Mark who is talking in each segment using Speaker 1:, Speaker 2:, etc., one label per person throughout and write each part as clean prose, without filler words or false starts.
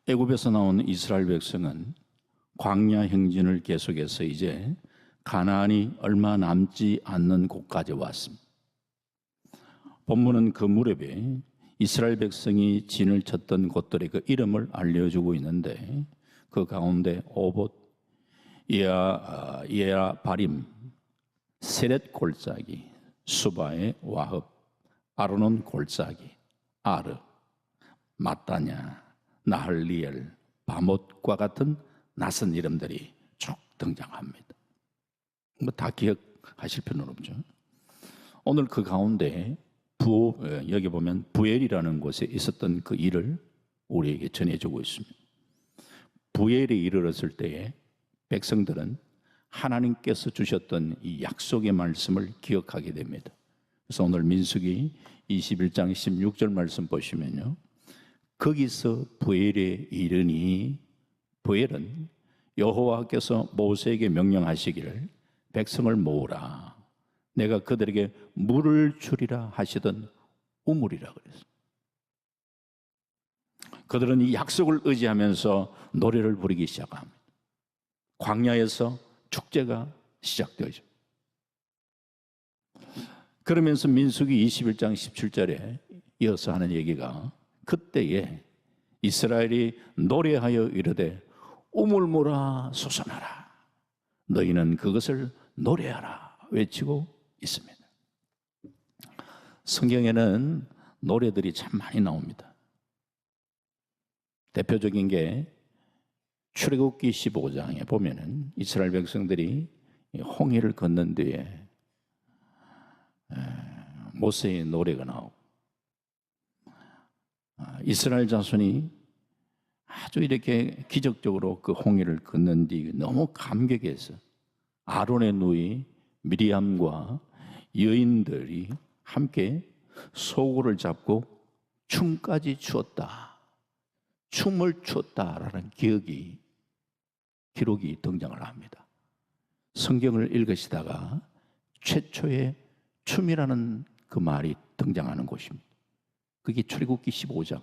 Speaker 1: 애굽에서 나온 이스라엘 백성은 광야 행진을 계속해서 이제 가나안이 얼마 남지 않는 곳까지 왔습니다. 본문은 그 무렵에 이스라엘 백성이 진을 쳤던 곳들의 그 이름을 알려주고 있는데, 그 가운데 오봇, 예라바림, 세렛 골짜기, 수바의 와흡, 아르논 골짜기, 아르, 마따냐, 나할리엘, 바못과 같은 낯선 이름들이 쭉 등장합니다. 뭐 다 기억하실 필요는 없죠. 오늘 그 가운데 여기 보면 부엘이라는 곳에 있었던 그 일을 우리에게 전해주고 있습니다. 부엘에 이르렀을 때에 백성들은 하나님께서 주셨던 이 약속의 말씀을 기억하게 됩니다. 그래서 오늘 민수기 21장 16절 말씀 보시면요, 거기서 부엘에 이르니, 부엘은 여호와께서 모세에게 명령하시기를 백성을 모으라, 내가 그들에게 물을 주리라 하시던 우물이라 그랬어요. 그들은 이 약속을 의지하면서 노래를 부르기 시작합니다. 광야에서 축제가 시작되죠. 그러면서 민수기 21장 17절에 이어서 하는 얘기가, 그때에 이스라엘이 노래하여 이르되 우물물아 솟아나라, 너희는 그것을 노래하라 외치고 있습니다. 성경에는 노래들이 참 많이 나옵니다. 대표적인 게 출애굽기 15장에 보면은 이스라엘 백성들이 홍해를 건넌 뒤에 모세의 노래가 나오고, 이스라엘 자손이 아주 이렇게 기적적으로 그 홍해를 건넌 뒤 너무 감격해서 아론의 누이 미리암과 여인들이 함께 소고를 잡고 춤까지 추었다, 춤을 추었다라는 기록이 등장을 합니다. 성경을 읽으시다가 최초의 춤이라는 그 말이 등장하는 곳입니다. 그게 출애굽기 15장,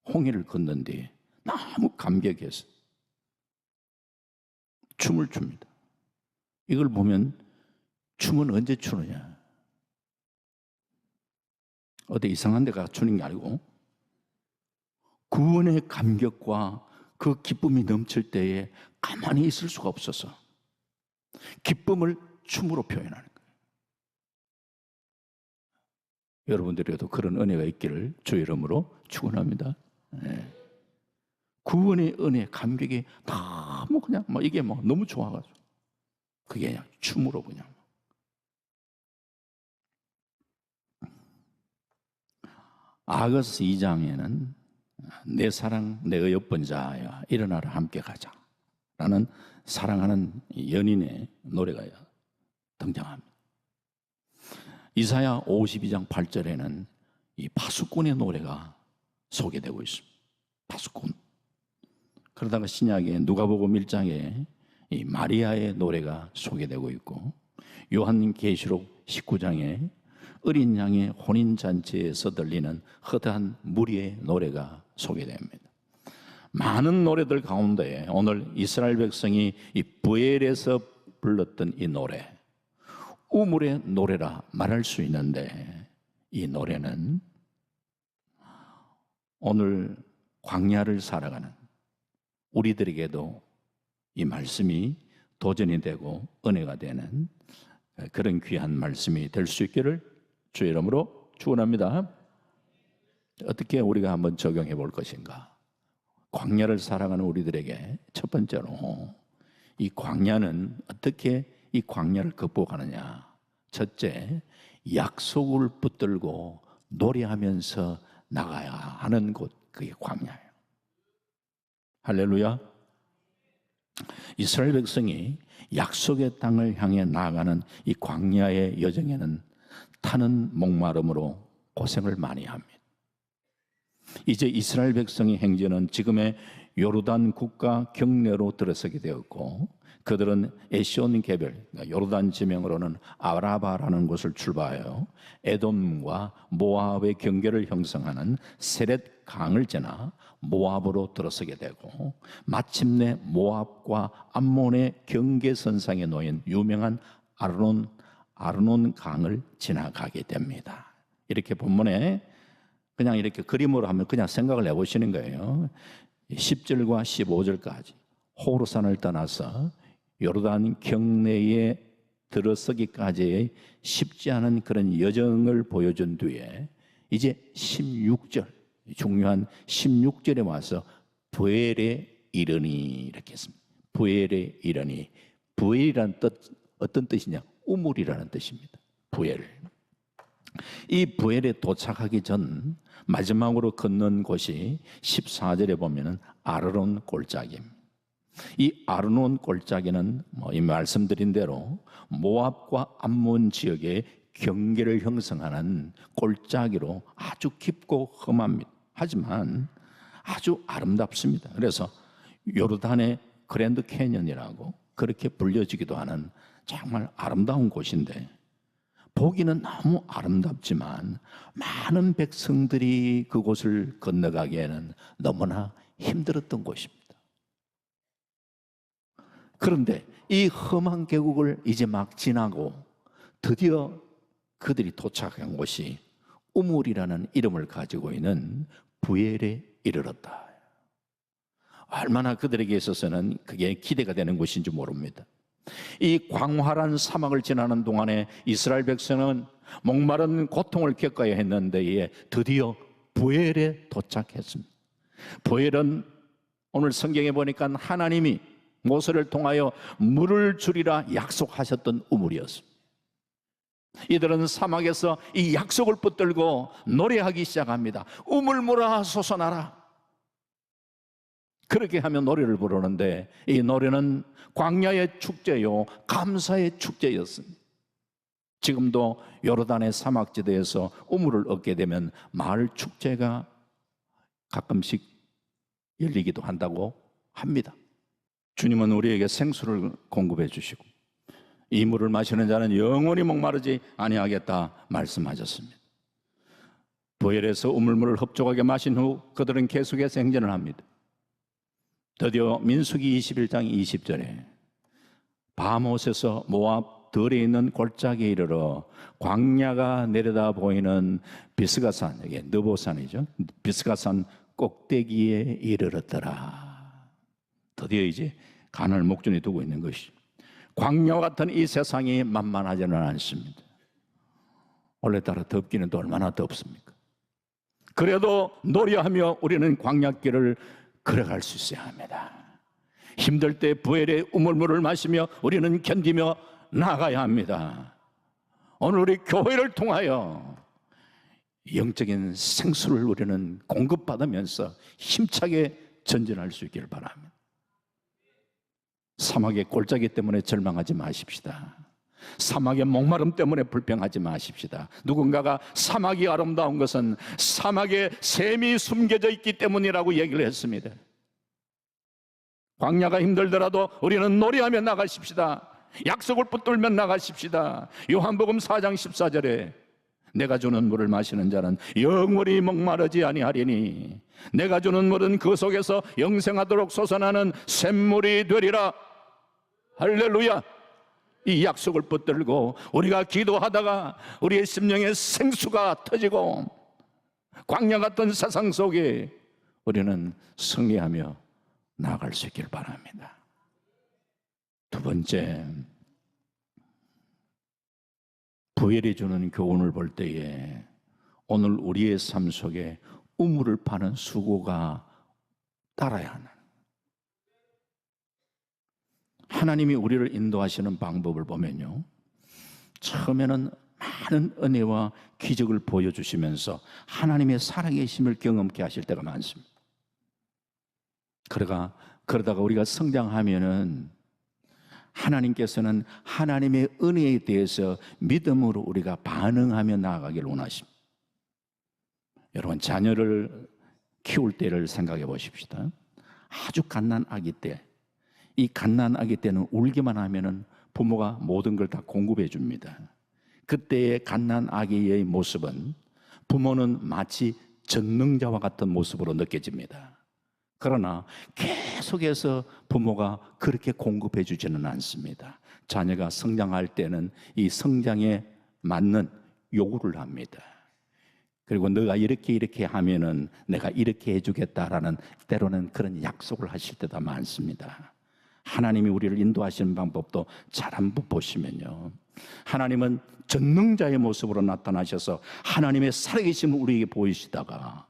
Speaker 1: 홍해를 건넌 뒤에 너무 감격해서 춤을 춥니다. 이걸 보면 춤은 언제 추느냐, 어디 이상한 데 가서 추는 게 아니고 구원의 감격과 그 기쁨이 넘칠 때에 가만히 있을 수가 없어서 기쁨을 춤으로 표현하는 거예요. 여러분들에게도 그런 은혜가 있기를 주 이름으로 축원합니다. 네. 구원의 은혜, 감격이 너무 그냥 이게 너무 좋아가지고 그게 그냥 춤으로 그냥. 아가서 2장에는 내 사랑 내가 엿본 자야 일어나라 함께 가자 라는 사랑하는 연인의 노래가 등장합니다. 이사야 52장 8절에는 이 파수꾼의 노래가 소개되고 있습니다. 파수꾼. 그러다가 신약의 누가복음 1장에 이 마리아의 노래가 소개되고 있고, 요한계시록 19장에 어린 양의 혼인잔치에서 들리는 허다한 무리의 노래가 소개됩니다. 많은 노래들 가운데 오늘 이스라엘 백성이 이 부엘에서 불렀던 이 노래, 우물의 노래라 말할 수 있는데, 이 노래는 오늘 광야를 살아가는 우리들에게도 이 말씀이 도전이 되고 은혜가 되는 그런 귀한 말씀이 될 수 있기를 주의 이름으로 축원합니다. 어떻게 우리가 한번 적용해 볼 것인가? 광야를 살아가는 우리들에게 첫 번째로 이 광야는 어떻게 이 광야를 극복하느냐? 첫째, 약속을 붙들고 노래하면서 나가야 하는 곳, 그게 광야예요. 할렐루야. 이스라엘 백성이 약속의 땅을 향해 나아가는 이 광야의 여정에는 타는 목마름으로 고생을 많이 합니다. 이제 이스라엘 백성의 행진은 지금의 요르단 국가 경내로 들어서게 되었고, 그들은 에시온 개별, 요르단 지명으로는 아라바라는 곳을 출발하여 에돔과 모압의 경계를 형성하는 세렛 강을 지나 모압으로 들어서게 되고, 마침내 모압과 암몬의 경계선상에 놓인 유명한 아르논 강을 지나가게 됩니다. 이렇게 본문에 그냥 이렇게 그림으로 하면 그냥 생각을 해보시는 거예요. 10절과 15절까지 호르산을 떠나서 요르단 경내에 들어서기까지의 쉽지 않은 그런 여정을 보여준 뒤에 이제 16절, 중요한 16절에 와서 부엘에 이르니 이렇게 했습니다. 부엘에 이르니, 부엘이라는 뜻, 어떤 뜻이냐? 우물이라는 뜻입니다. 부엘. 이 부엘에 도착하기 전 마지막으로 건넌 곳이 14절에 보면은 아르논 골짜기입니다. 이 아르논 골짜기는 이 말씀드린 대로 모압과 암몬 지역의 경계를 형성하는 골짜기로 아주 깊고 험합니다. 하지만 아주 아름답습니다. 그래서 요르단의 그랜드 캐년이라고 그렇게 불려지기도 하는 정말 아름다운 곳인데, 보기는 너무 아름답지만 많은 백성들이 그곳을 건너가기에는 너무나 힘들었던 곳입니다. 그런데 이 험한 계곡을 이제 막 지나고 드디어 그들이 도착한 곳이 우물이라는 이름을 가지고 있는 부엘에 이르렀다. 얼마나 그들에게 있어서는 그게 기대가 되는 곳인지 모릅니다. 이 광활한 사막을 지나는 동안에 이스라엘 백성은 목마른 고통을 겪어야 했는데 드디어 부엘에 도착했습니다. 부엘은 오늘 성경에 보니까 하나님이 모세를 통하여 물을 주리라 약속하셨던 우물이었습니다. 이들은 사막에서 이 약속을 붙들고 노래하기 시작합니다. 우물물아 솟아나라. 그렇게 하면 노래를 부르는데, 이 노래는 광야의 축제요, 감사의 축제였습니다. 지금도 요르단의 사막지대에서 우물을 얻게 되면 마을 축제가 가끔씩 열리기도 한다고 합니다. 주님은 우리에게 생수를 공급해 주시고 이 물을 마시는 자는 영원히 목마르지 아니하겠다 말씀하셨습니다. 부엘에서 우물물을 흡족하게 마신 후 그들은 계속해서 행진을 합니다. 드디어 민수기 21장 20절에 바못에서 모압 들에 있는 골짜기에 이르러 광야가 내려다 보이는 비스가산, 이게 느보산이죠. 비스가산 꼭대기에 이르렀더라. 드디어 이제 가나안을 목전에 두고 있는 것이, 광야와 같은 이 세상이 만만하지는 않습니다. 원래따라 덥기는 또 얼마나 덥습니까? 그래도 노래하며 우리는 광야길을 걸어갈 수 있어야 합니다. 힘들 때 부엘의 우물물을 마시며 우리는 견디며 나가야 합니다. 오늘 우리 교회를 통하여 영적인 생수를 우리는 공급받으면서 힘차게 전진할 수 있기를 바랍니다. 사막의 골짜기 때문에 절망하지 마십시다. 사막의 목마름 때문에 불평하지 마십시다. 누군가가 사막이 아름다운 것은 사막에 샘이 숨겨져 있기 때문이라고 얘기를 했습니다. 광야가 힘들더라도 우리는 노래하며 나가십시다. 약속을 붙들며 나가십시다. 요한복음 4장 14절에 내가 주는 물을 마시는 자는 영원히 목마르지 아니하리니 내가 주는 물은 그 속에서 영생하도록 솟아나는 샘물이 되리라. 할렐루야. 이 약속을 붙들고 우리가 기도하다가 우리의 심령에 생수가 터지고 광야 같은 세상 속에 우리는 승리하며 나아갈 수 있길 바랍니다. 두 번째, 부엘이 주는 교훈을 볼 때에 오늘 우리의 삶 속에 우물을 파는 수고가 따라야 하는, 하나님이 우리를 인도하시는 방법을 보면요, 처음에는 많은 은혜와 기적을 보여주시면서 하나님의 살아계심을 경험케 하실 때가 많습니다. 그러다가 우리가 성장하면은 하나님께서는 하나님의 은혜에 대해서 믿음으로 우리가 반응하며 나아가기를 원하십니다. 여러분, 자녀를 키울 때를 생각해 보십시다. 아주 갓난 아기 때, 이 갓난 아기 때는 울기만 하면은 부모가 모든 걸 다 공급해 줍니다. 그때의 갓난 아기의 모습은 부모는 마치 전능자와 같은 모습으로 느껴집니다. 그러나 계속해서 부모가 그렇게 공급해 주지는 않습니다. 자녀가 성장할 때는 이 성장에 맞는 요구를 합니다. 그리고 너가 이렇게 하면은 내가 이렇게 해주겠다라는, 때로는 그런 약속을 하실 때가 많습니다. 하나님이 우리를 인도하시는 방법도 잘 한번 보시면요, 하나님은 전능자의 모습으로 나타나셔서 하나님의 살아계심을 우리에게 보이시다가,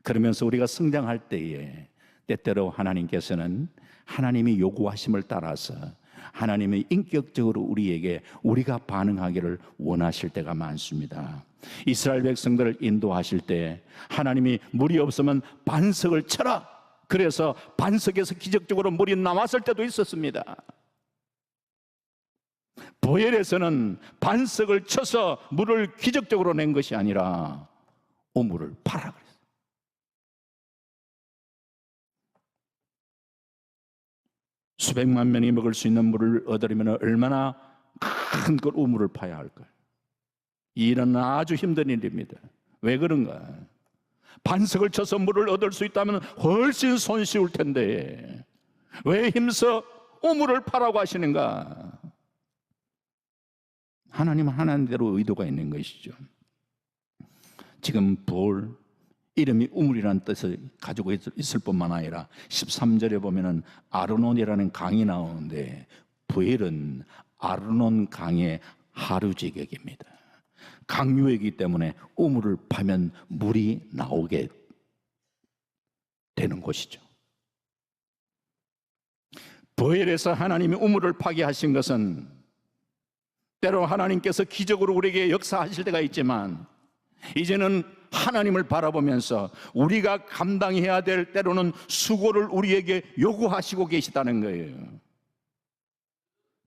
Speaker 1: 그러면서 우리가 성장할 때에 때때로 하나님께서는 하나님이 요구하심을 따라서 하나님의 인격적으로 우리에게 우리가 반응하기를 원하실 때가 많습니다. 이스라엘 백성들을 인도하실 때 하나님이 물이 없으면 반석을 쳐라, 그래서 반석에서 기적적으로 물이 나왔을 때도 있었습니다. 보엘에서는 반석을 쳐서 물을 기적적으로 낸 것이 아니라 우물을 파라 그랬어요. 수백만 명이 먹을 수 있는 물을 얻으려면 얼마나 큰 걸 우물을 파야 할까요? 이 일은 아주 힘든 일입니다. 왜 그런가? 반석을 쳐서 물을 얻을 수 있다면 훨씬 손쉬울 텐데 왜 힘써 우물을 파라고 하시는가? 하나님은 하나님대로 의도가 있는 것이죠. 지금 부올, 이름이 우물이라는 뜻을 가지고 있을 뿐만 아니라 13절에 보면은 아르논이라는 강이 나오는데, 부엘은 아르논 강의 하류 제격입니다. 강유이기 때문에 우물을 파면 물이 나오게 되는 곳이죠. 부엘에서 하나님이 우물을 파게 하신 것은 때로 하나님께서 기적으로 우리에게 역사하실 때가 있지만, 이제는 하나님을 바라보면서 우리가 감당해야 될 때로는 수고를 우리에게 요구하시고 계시다는 거예요.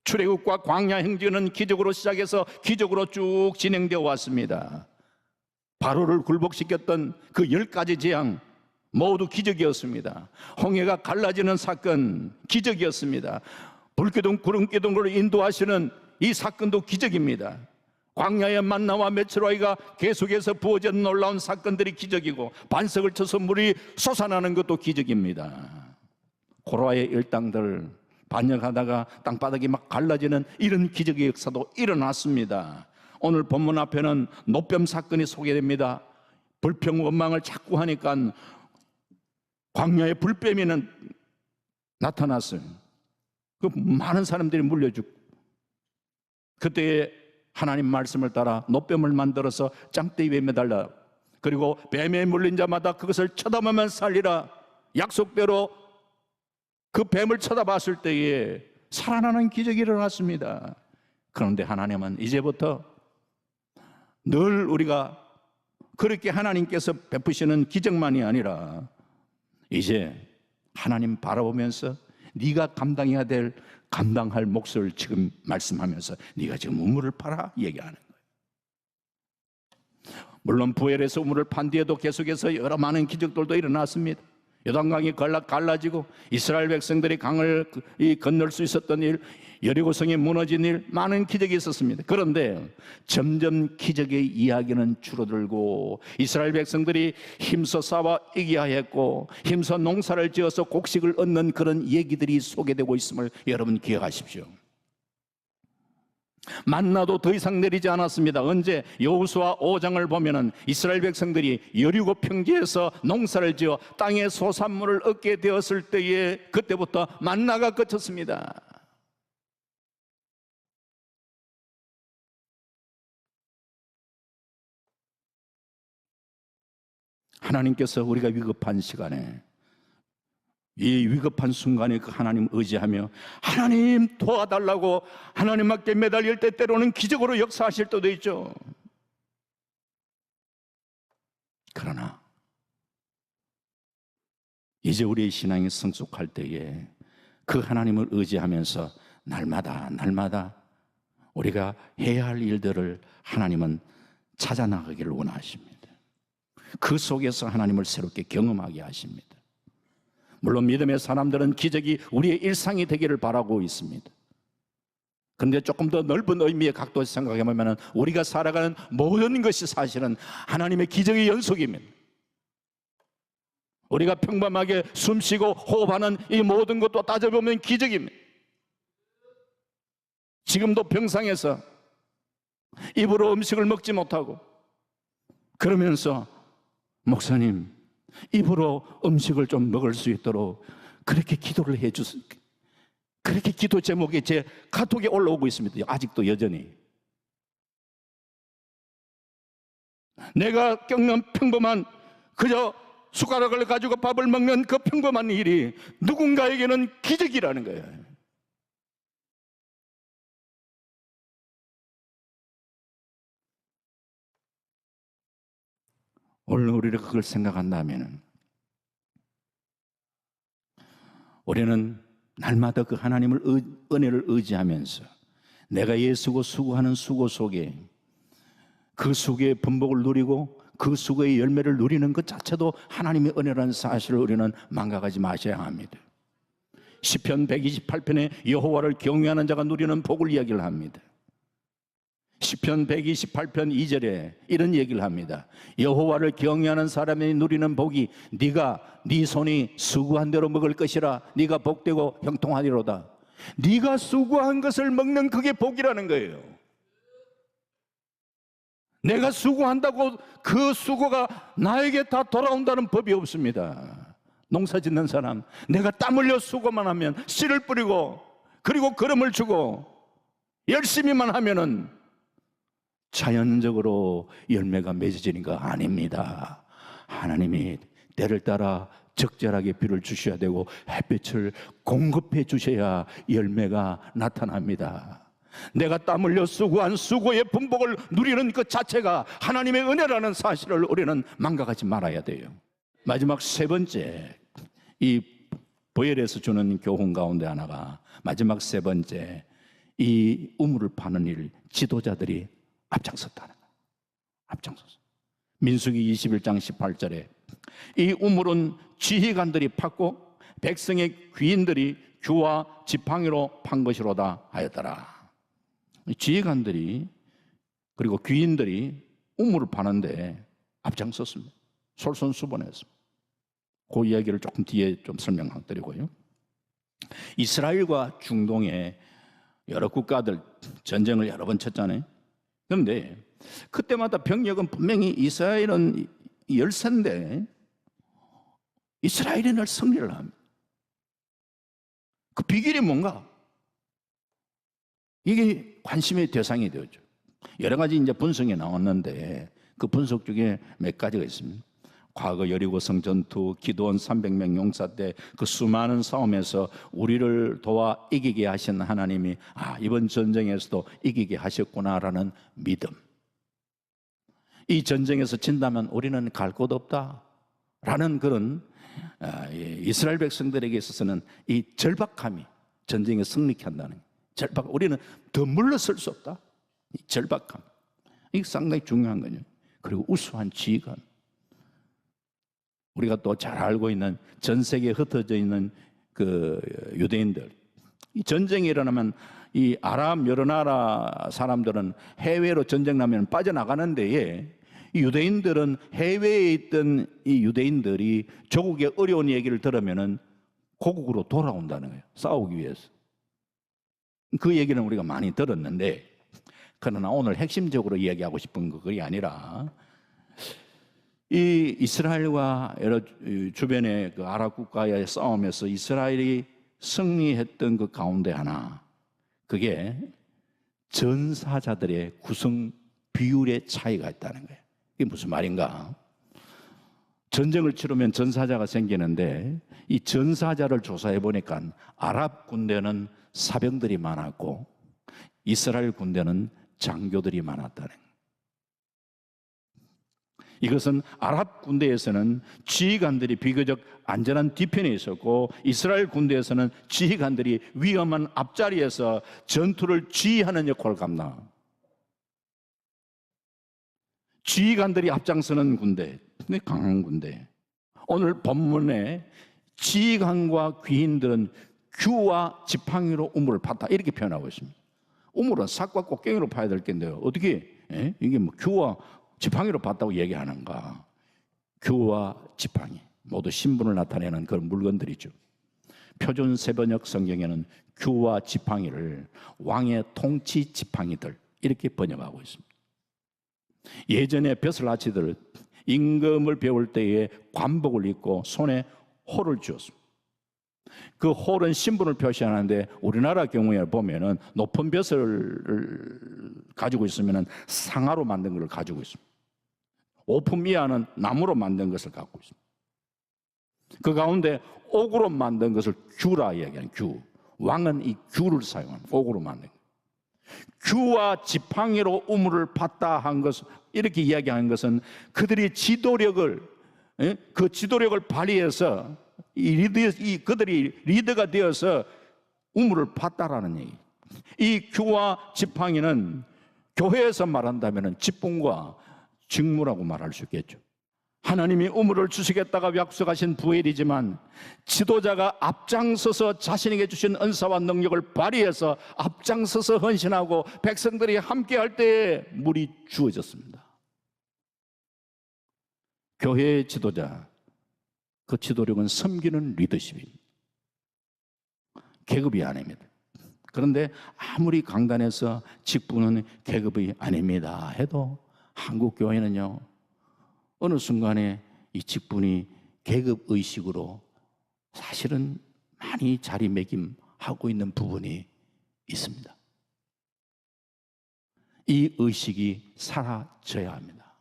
Speaker 1: 출애굽과 광야 행진은 기적으로 시작해서 기적으로 쭉 진행되어 왔습니다. 바로를 굴복시켰던 그 10가지 재앙 모두 기적이었습니다. 홍해가 갈라지는 사건 기적이었습니다. 불기둥 구름기둥으로 인도하시는 이 사건도 기적입니다. 광야의 만나와 메추라기가 계속해서 부어져 놀라운 사건들이 기적이고, 반석을 쳐서 물이 솟아나는 것도 기적입니다. 고라의 일당들 반역하다가 땅바닥이 막 갈라지는 이런 기적의 역사도 일어났습니다. 오늘 본문 앞에는 노뱀 사건이 소개됩니다. 불평 원망을 자꾸 하니까 광야의 불뱀이는 나타났어요. 그 많은 사람들이 물려주고, 그때 하나님 말씀을 따라 노뱀을 만들어서 짱대 위에 매달라, 그리고 뱀에 물린 자마다 그것을 쳐다보면 살리라, 약속대로 그 뱀을 쳐다봤을 때에 살아나는 기적이 일어났습니다. 그런데 하나님은 이제부터 늘 우리가 그렇게 하나님께서 베푸시는 기적만이 아니라 이제 하나님 바라보면서 네가 감당해야 될, 감당할 몫을 지금 말씀하면서 네가 지금 우물을 파라 얘기하는 거예요. 물론 부엘에서 우물을 판 뒤에도 계속해서 여러 많은 기적들도 일어났습니다. 요단강이 갈라지고 이스라엘 백성들이 강을 건널 수 있었던 일, 여리고성이 무너진 일, 많은 기적이 있었습니다. 그런데 점점 기적의 이야기는 줄어들고 이스라엘 백성들이 힘써 싸워 이겨야 했고 힘써 농사를 지어서 곡식을 얻는 그런 얘기들이 소개되고 있음을 여러분 기억하십시오. 만나도 더 이상 내리지 않았습니다. 언제? 여호수아 5장을 보면은 이스라엘 백성들이 여리고 평지에서 농사를 지어 땅의 소산물을 얻게 되었을 때에 그때부터 만나가 그쳤습니다. 하나님께서 우리가 위급한 시간에, 이 위급한 순간에 그 하나님 의지하며 하나님 도와달라고 하나님께 매달릴 때 때로는 기적으로 역사하실 때도 있죠. 그러나 이제 우리의 신앙이 성숙할 때에 그 하나님을 의지하면서 날마다 우리가 해야 할 일들을 하나님은 찾아 나가기를 원하십니다. 그 속에서 하나님을 새롭게 경험하게 하십니다. 물론 믿음의 사람들은 기적이 우리의 일상이 되기를 바라고 있습니다. 그런데 조금 더 넓은 의미의 각도에서 생각해보면 우리가 살아가는 모든 것이 사실은 하나님의 기적의 연속입니다. 우리가 평범하게 숨쉬고 호흡하는 이 모든 것도 따져보면 기적입니다. 지금도 병상에서 입으로 음식을 먹지 못하고 그러면서 목사님 입으로 음식을 좀 먹을 수 있도록 그렇게 기도를 해주세요. 그렇게 기도 제목이 제 카톡에 올라오고 있습니다. 아직도 여전히 내가 겪는 평범한 그저 숟가락을 가지고 밥을 먹는 그 평범한 일이 누군가에게는 기적이라는 거예요. 오늘 우리가 그걸 생각한다면 우리는 날마다 그 하나님을 은혜를 의지하면서 내가 예수고 수고하는 수고 속에 그 수고의 번복을 누리고 그 수고의 열매를 누리는 것 자체도 하나님의 은혜라는 사실을 우리는 망각하지 마셔야 합니다. 시편 128편에 여호와를 경외하는 자가 누리는 복을 이야기를 합니다. 시편 128편 2절에 이런 얘기를 합니다. 여호와를 경외하는 사람이 누리는 복이 네가 네 손이 수고한 대로 먹을 것이라 네가 복되고 형통하리로다. 네가 수고한 것을 먹는 그게 복이라는 거예요. 내가 수고한다고 그 수고가 나에게 다 돌아온다는 법이 없습니다. 농사 짓는 사람 내가 땀 흘려 수고만 하면 씨를 뿌리고 그리고 거름을 주고 열심히만 하면은 자연적으로 열매가 맺어지는 거 아닙니다. 하나님이 때를 따라 적절하게 비를 주셔야 되고 햇빛을 공급해 주셔야 열매가 나타납니다. 내가 땀 흘려 수고한 수고의 분복을 누리는 것 자체가 하나님의 은혜라는 사실을 우리는 망각하지 말아야 돼요. 마지막 세 번째, 이 보혈에서 주는 교훈 가운데 하나가 마지막 세 번째, 이 우물을 파는 일 지도자들이 앞장섰다는 거예요. 앞장섰어. 민수기 21장 18절에 이 우물은 지휘관들이 팠고 백성의 귀인들이 규와 지팡이로 판 것이로다 하였더라. 지휘관들이 그리고 귀인들이 우물을 파는데 앞장섰습니다. 솔선수범했습니다. 그 이야기를 조금 뒤에 좀 설명드리고요. 이스라엘과 중동의 여러 국가들 전쟁을 여러 번 쳤잖아요. 그런데 그때마다 병력은 분명히 이스라엘은 열세인데 이스라엘이 늘 승리를 합니다. 그 비결이 뭔가? 이게 관심의 대상이 되었죠. 여러 가지 이제 분석이 나왔는데 그 분석 중에 몇 가지가 있습니다. 과거 여리고성 전투, 기드온 300명 용사 때 그 수많은 싸움에서 우리를 도와 이기게 하신 하나님이 이번 전쟁에서도 이기게 하셨구나라는 믿음. 이 전쟁에서 진다면 우리는 갈 곳 없다라는 그런 이스라엘 백성들에게 있어서는 이 절박함이 전쟁에 승리케 한다는 거예요. 우리는 더 물러설 수 없다. 이 절박함. 이게 상당히 중요한 거죠. 그리고 우수한 지휘관. 우리가 또 잘 알고 있는 전 세계에 흩어져 있는 그 유대인들. 이 전쟁이 일어나면 이 아랍 여러 나라 사람들은 해외로 전쟁 나면 빠져나가는 데에 이 유대인들은 해외에 있던 이 유대인들이 조국의 어려운 얘기를 들으면은 고국으로 돌아온다는 거예요. 싸우기 위해서. 그 얘기는 우리가 많이 들었는데, 그러나 오늘 핵심적으로 이야기하고 싶은 거 그게 아니라 이 이스라엘과 여러 주변의 그 아랍 국가의 싸움에서 이스라엘이 승리했던 그 가운데 하나, 그게 전사자들의 구성 비율의 차이가 있다는 거예요. 이게 무슨 말인가? 전쟁을 치르면 전사자가 생기는데 이 전사자를 조사해 보니까 아랍 군대는 사병들이 많았고 이스라엘 군대는 장교들이 많았다는 거예요. 이것은 아랍 군대에서는 지휘관들이 비교적 안전한 뒤편에 있었고 이스라엘 군대에서는 지휘관들이 위험한 앞자리에서 전투를 지휘하는 역할을 감당합니다. 지휘관들이 앞장서는 군대, 강한 군대. 오늘 본문에 지휘관과 귀인들은 규와 지팡이로 우물을 팠다 이렇게 표현하고 있습니다. 우물은 삭과 꽃갱이로 파야 될 텐데요. 어떻게 이게 뭐 규와 지팡이로 팠다고 얘기하는가? 규와 지팡이 모두 신분을 나타내는 그런 물건들이죠. 표준 세번역 성경에는 규와 지팡이를 왕의 통치 지팡이들 이렇게 번역하고 있습니다. 예전에 벼슬아치들 임금을 배울 때에 관복을 입고 손에 홀을 쥐었습니다. 그 홀은 신분을 표시하는데 우리나라 경우에 보면은 높은 벼슬을 가지고 있으면은 상아로 만든 것을 가지고 있습니다. 오품 이하는 나무로 만든 것을 갖고 있습니다. 그 가운데 옥으로 만든 것을 규라 이야기하는 규. 왕은 이 규를 사용합니다. 옥으로 만든 것. 규와 지팡이로 우물을 팠다 한 것은 이렇게 이야기하는 것은 그들이 지도력을 그 지도력을 발휘해서 그들이 리더가 되어서 우물을 팠다라는 얘기. 이 규와 지팡이는 교회에서 말한다면 직분과 직무라고 말할 수 있겠죠. 하나님이 우물을 주시겠다가 약속하신 부엘이지만 지도자가 앞장서서 자신에게 주신 은사와 능력을 발휘해서 앞장서서 헌신하고 백성들이 함께할 때에 물이 주어졌습니다. 교회의 지도자, 그 지도력은 섬기는 리더십입니다. 계급이 아닙니다. 그런데 아무리 강단해서 직분은 계급이 아닙니다 해도 한국 교회는요, 어느 순간에 이 직분이 계급의식으로 사실은 많이 자리매김하고 있는 부분이 있습니다. 이 의식이 사라져야 합니다.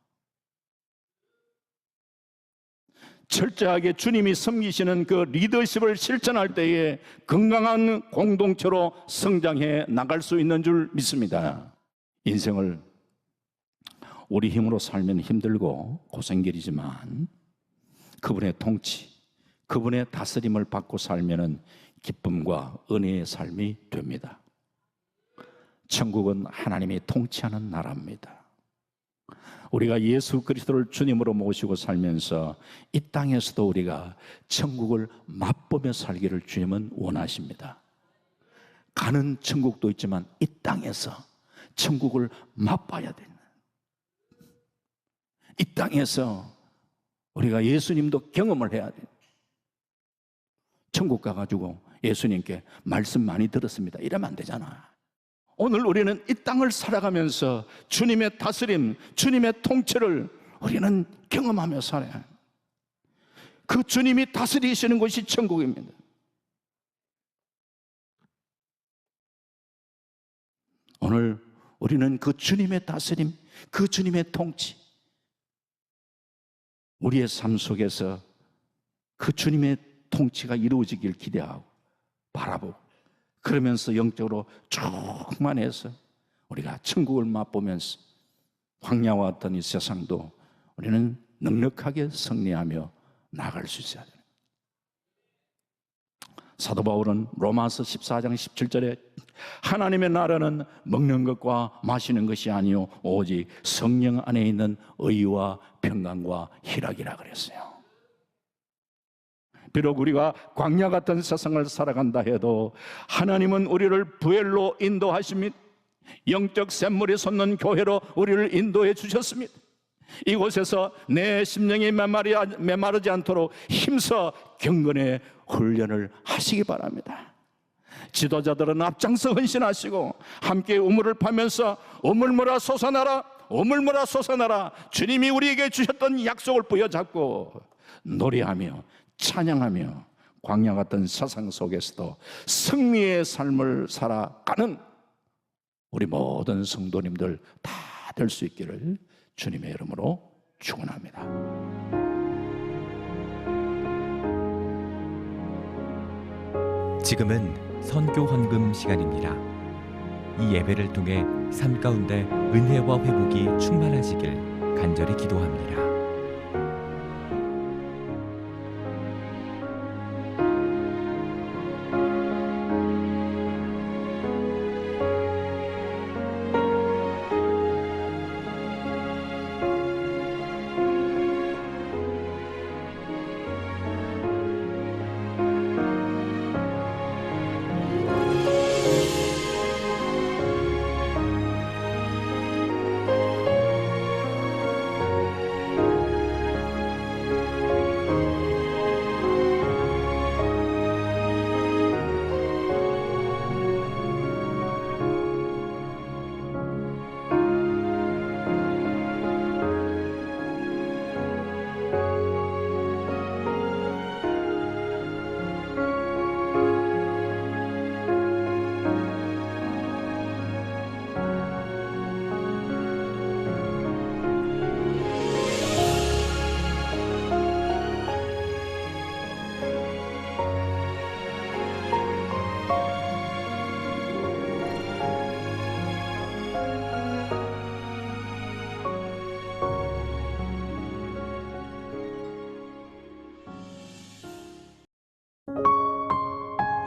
Speaker 1: 철저하게 주님이 섬기시는 그 리더십을 실천할 때에 건강한 공동체로 성장해 나갈 수 있는 줄 믿습니다. 인생을 우리 힘으로 살면 힘들고 고생길이지만 그분의 통치, 그분의 다스림을 받고 살면 기쁨과 은혜의 삶이 됩니다. 천국은 하나님이 통치하는 나라입니다. 우리가 예수 그리스도를 주님으로 모시고 살면서 이 땅에서도 우리가 천국을 맛보며 살기를 주님은 원하십니다. 가는 천국도 있지만 이 땅에서 천국을 맛봐야 됩니다. 이 땅에서 우리가 예수님도 경험을 해야 돼요. 천국 가가지고 예수님께 말씀 많이 들었습니다 이러면 안 되잖아. 오늘 우리는 이 땅을 살아가면서 주님의 다스림, 주님의 통치를 우리는 경험하며 살아야 해요. 그 주님이 다스리시는 곳이 천국입니다. 오늘 우리는 그 주님의 다스림, 그 주님의 통치, 우리의 삶 속에서 그 주님의 통치가 이루어지길 기대하고 바라보고 그러면서 영적으로 충만해서 우리가 천국을 맛보면서 광야와 같은 이 세상도 우리는 넉넉하게 승리하며 나아갈 수 있어야 돼요. 사도 바울은 로마서 14장 17절에 하나님의 나라는 먹는 것과 마시는 것이 아니요 오직 성령 안에 있는 의와 평강과 희락이라 그랬어요. 비록 우리가 광야 같은 세상을 살아간다 해도 하나님은 우리를 부엘로 인도하십니다. 영적 샘물이 솟는 교회로 우리를 인도해 주셨습니다. 이곳에서 내 심령이 메마르지 않도록 힘써 경건의 훈련을 하시기 바랍니다. 지도자들은 앞장서 헌신하시고 함께 우물을 파면서 우물물아 솟아나라, 우물물아 솟아나라, 주님이 우리에게 주셨던 약속을 부여잡고 노래하며 찬양하며 광야 같은 세상 속에서도 승리의 삶을 살아가는 우리 모든 성도님들 다 될 수 있기를 주님의 이름으로 축원합니다.
Speaker 2: 지금은 선교 헌금 시간입니다. 이 예배를 통해 삶 가운데 은혜와 회복이 충만하시길 간절히 기도합니다.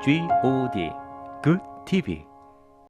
Speaker 3: G O D Good TV